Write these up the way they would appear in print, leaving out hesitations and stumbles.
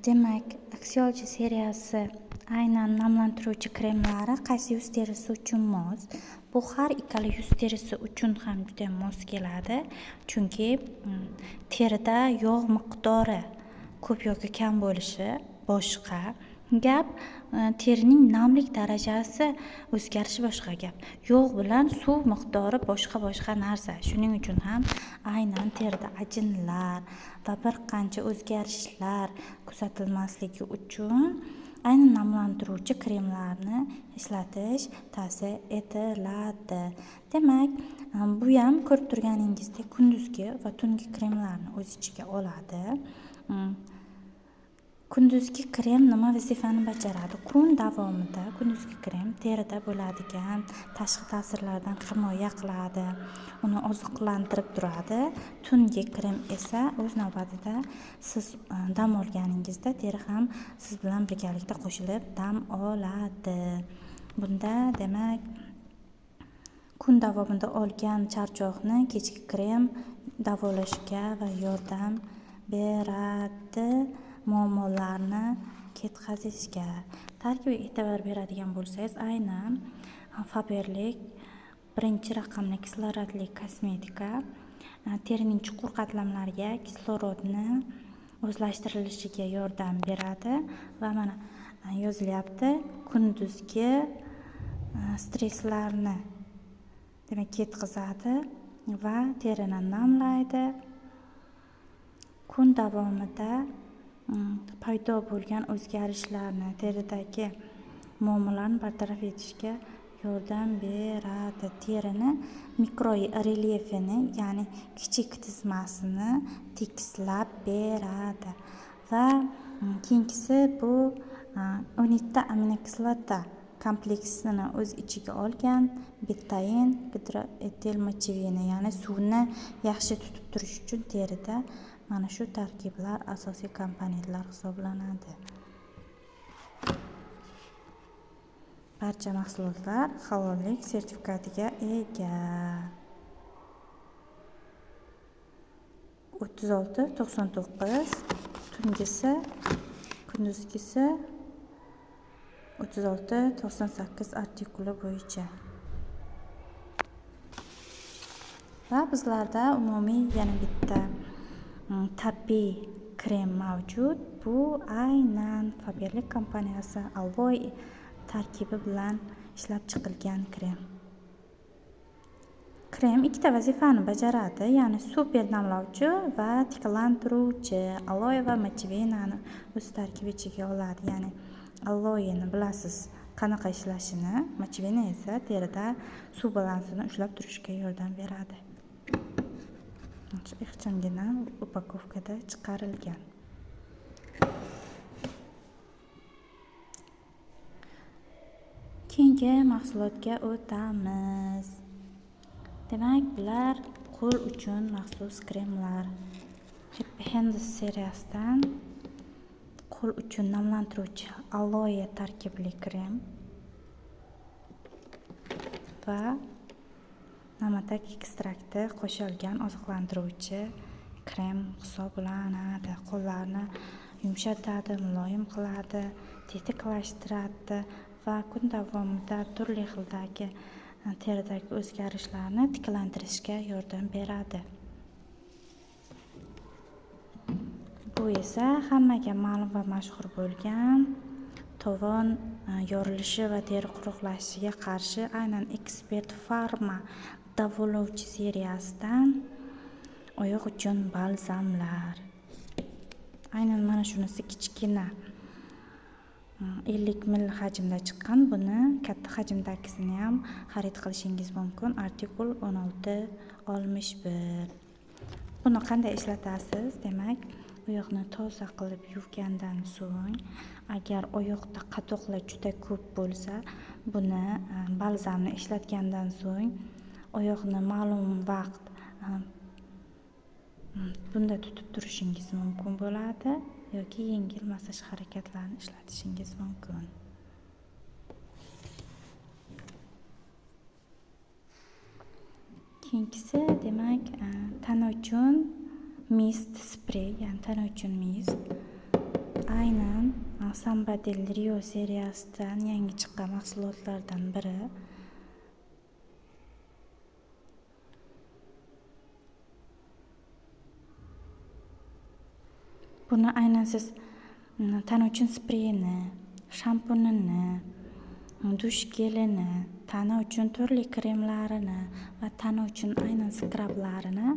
Demak, Axiology seriyasi aynan namlantiruvchi kremlari qaysi yuz terisi uchun mos? Bu har ikkala yuz terisi uchun ham juda mos keladi. Chunki terida yog' miqdori ko'p yoki kam bo'lishi boshqa gap, terining namlik darajasi o'zgarishi boshqa gap. Yog' bilan suv miqdori boshqa narsa. Shuning uchun ham aynan terida ajinlar va bir qancha o'zgarishlar kuzatilmasligi uchun aynan namlantiruvchi kremlarni ishlatish tavsiya etiladi. Demak, bu ham ko'rib turganingizdek kunduzgi va tungi kremlarni o'z ichiga oladi. Kunduzgi krem nima vazifani bajaradi? Kun davomida kunduzgi krem terida bo'ladigan tashqi ta'sirlardan himoya qiladi, uni oziqlantirib turadi. Tungi krem esa o'z navbatida siz dam olganingizda teri ham siz bilan birgalikda qo'shilib dam oladi. Bunda demak, kun davomida olgan charchoqni kechki krem davolashga va yordam beradi. Muammolarni ketkazishga. Tarkibiga e'tibor beradigan bo'lsangiz, aynan Faberlic birinchi raqamli kislorodli kosmetika terining chuqur qatlamlariga kislorodni o'zlashtirilishiga yordam beradi va mana yozilyapti, kunduzgi stresslarni demak ketkazadi va terini namlaydi. Kun davomida paydo bo'lgan o'zgarishlarni, teridagi muammolarni bartaraf etishga yordam beradi. Terini mikrorelyefini, ya'ni kichik tizmasini tekislab beradi va keyingisi bu 17 ta aminokislota kompleksini o'z ichiga olgan betain gidroetil mochevina, ya'ni suvni yaxshi tutib turish uchun terida mana shu tarkiblar asosiy komponentlar hisoblanadi. Barcha mahsulotlar halollik sertifikatiga ega. 36.99, tungisi, kunduzgisi 36.98 artikuli bo'yicha. Va bizlarda umumiy yana bitta tabiiy krem mavjud. Bu aynan Faberlic kompaniyasi aloe tarkibi bilan ishlab chiqilgan krem. Krem ikkita vazifani bajaradi, ya'ni super namlovchi va tiklantiruvchi. Aloe va mochevinani o'z tarkibi ichiga oladi. Ya'ni aloeni bilasiz qanaqa ishlashini, mochevina esa terida suv balansini ushlab turishga yordam beradi. Ixchamgina upakovkada chiqarilgan. Keyingi mahsulotga o'tamiz. Demak, bular qo'l uchun maxsus kremlar. Happy Hands seriyasidan qo'l uchun namlantiruvchi aloe tarkibli krem va namatak ekstrakti qo'shilgan oziqlantiruvchi krem hisoblanadi. Qo'llarni yumshatadi, muloyim qiladi, tetiklashtiradi va kun davomida turli xildagi teridagi o'zgarishlarni tiklantirishga yordam beradi. Bu esa hammaga ma'lum va mashhur bo'lgan tovon yorilishi va teri quruqlashishiga qarshi aynan Expert Pharma davolovchi seriyasidan oyoq uchun balzamlar. Aynan mana shunisi kichkina 50 ml hajmda chiqqan. Buni katta hajmdagisini ham xarid qilishingiz mumkin. Artikul 1661. Buni qanday ishlatasiz? Demak, oyoqni toza qilib yuvgandan so'ng, agar oyoqda qatoqlar juda ko'p bo'lsa, buni balzamni ishlatgandan so'ng oyoqni ma'lum vaqt bunda tutib turishingiz mumkin bo'ladi yoki yengil massaj harakatlarini ishlatishingiz mumkin. Keyingisi demak tana uchun mist spray, ya'ni tana uchun mist. aynan Samba del Rio seriyasidan yangi chiqqan mahsulotlardan biri. Buni aynan siz tana uchun spreyini, shampunini, dush gelini, tana uchun turli kremlarini va tana uchun aynan skrablarini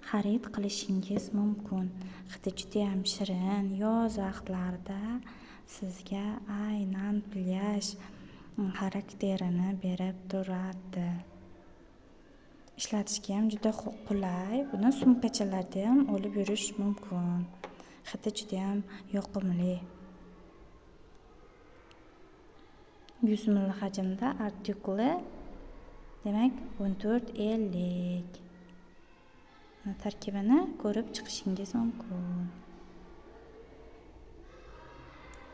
xarid qilishingiz mumkin. Hidi judayam shirin, yoz vaqtlarida sizga aynan plyaj xarakterini berib turadi. Ishlatishga ham juda qulay. Buni sumkachalarda ham olib yurish mumkin. Hidi judayam yoqimli. 100 ml hajmda artikuli, demak 14.50. Tarkibini ko'rib chiqishingiz mumkin.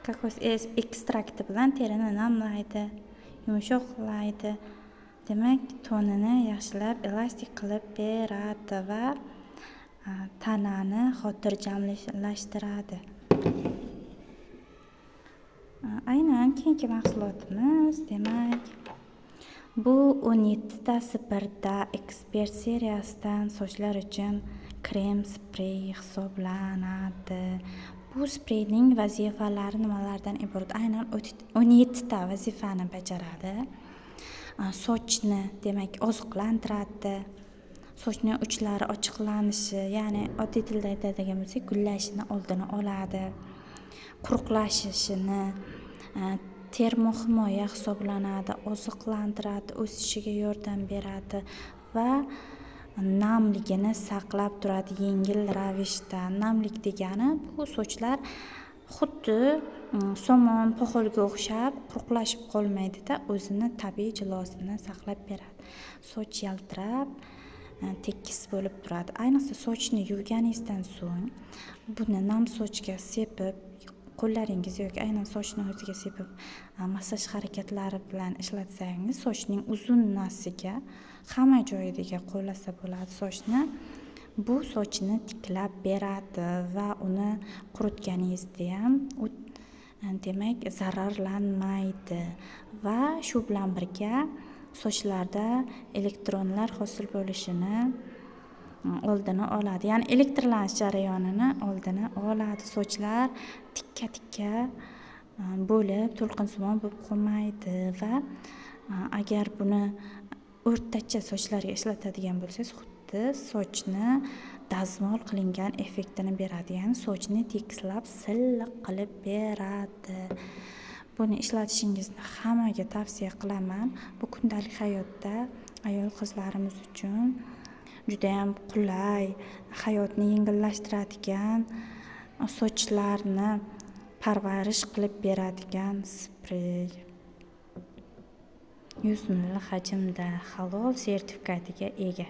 Kokos ekstrakti bilan terini namlaydi, yumshoqlaydi. Demak, tonini yaxshilab elastik qilib beradi va tanani xotirjamlashtiradi. Aynan keyingi mahsulotimiz, demak, bu 17tasi birda ekspert seriyasidan sochlar uchun krem sprey hisoblanadi. Bu spreyning vazifalari nimalardan iborat? Aynan 17ta vazifani bajaradi. Sochni, demak, oziqlantiradi. Sochning uchlari ochiqlanishi, ya'ni oddiy tilda aytadigan bo'lsak, gullashini oldini oladi. Quruqlashishini, termohimoya hisoblanadi, oziqlantiradi, o'sishiga yordam beradi va namligini saqlab turadi yengil ravishda. Namlik degani bu sochlar xuddi somon, poxolga o'xshab quruqlashib qolmaydi-da, o'zini tabiiy jilosini saqlab beradi. Soch yaltirab, tekis bo'lib turadi. Ayniqsa sochni yuvganingizdan so'ng buni nam sochga sepib, qo'llaringiz yoki aynan sochni o'ziga sepib, massaj harakatlari bilan ishlatsangiz, sochning uzunasiga hamma joyiga qo'llasa bo'ladi sochni. Bu sochni tiklab beradi va uni quritganingizda ham demak zararlanmaydi va shu bilan birga sochlarda elektronlar hosil bo'lishini oldini oladi. Ya'ni elektrlanish jarayonini oldini oladi. Sochlar tikka bo'lib, to'lqinsimon bo'lib qolmaydi va agar buni o'rtacha sochlarga ishlatadigan bo'lsangiz, xuddi sochni dazmol qilingan effektini beradi. Ya'ni sochni tekislab, silliq qilib beradi. Buni ishlatishingizni hammaga tavsiya qilaman. Bu kundalik hayotda ayol qizlarimiz uchun juda ham qulay, hayotni yengillashtiradigan, sochlarni parvarish qilib beradigan sprey. 100 ml hajmda halol sertifikatiga ega.